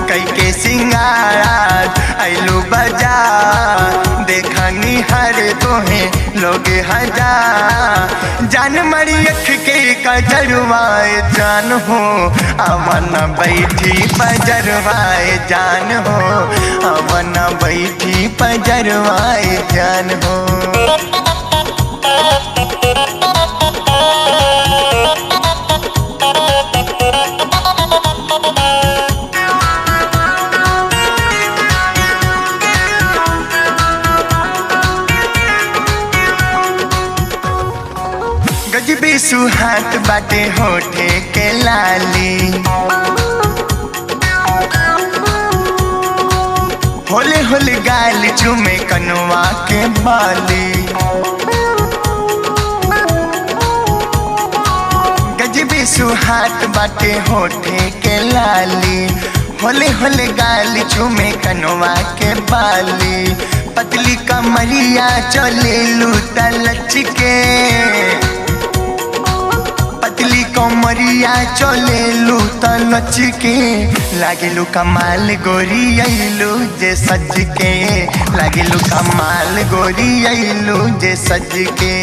कई के सिंगारा आइलू बजा देखनी हर तोहे लोग हजार जान मरी अख के कजरवाए जान हो अवन बैठी पजरवाए जान हो अवन बैठी पजरवाए जान हो। गजबी सुहात बाटे होठे के लाली होले होले गाल चूमे कनुआ के बाली गजबी सुहात बाटे होठे के लाली होले होले गाल चूमे कनुआ के बाली पतली कमरिया चले लूटा लच के पतली कमरिया चले लू त नच के लागेलू कमाल गोरी आइलू जे सज के लागेलू कमाल गोरी आइलू जे सज के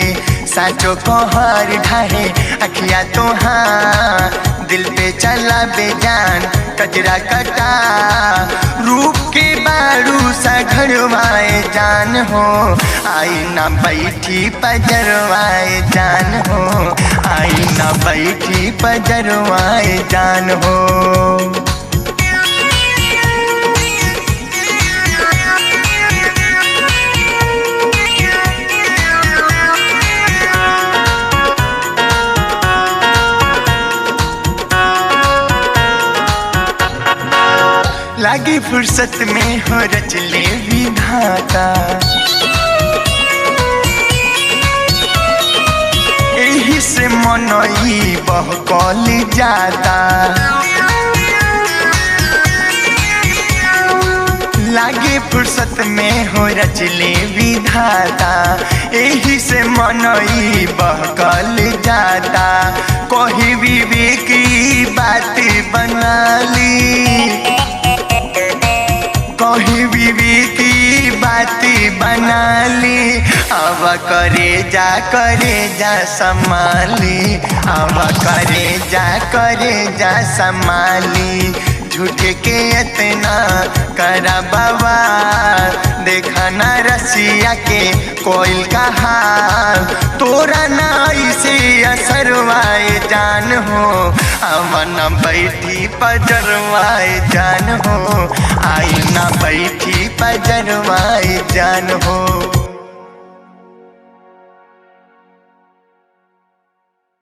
साचो कहर ढाहे अखिया तोहार दिल पे चला बेजान कजरा कटा रूप के बारू सा घरवाए जान हो आई ना बैठी पजरवाए जान हो आई ना बैठी पजरवाए जान हो। लागी फुर्सत में हो रचले विधाता यही से मनई बहकल जाता लागे फुर्सत में हो रचले विधाता यही से मनई बहकल जाता कोई विवेक की बात बना ली कही बीवी की बाती बना ली अब करे जा संभाली अब करे जा संभाली झूठ के इतना करा बाबा देखा न रसिया के कोयल का हाल तोरा ना ऐसे असरवाए जान हो अवन बैठी पजरवाए जान हो आई ना बैठी पजरवाए जान हो।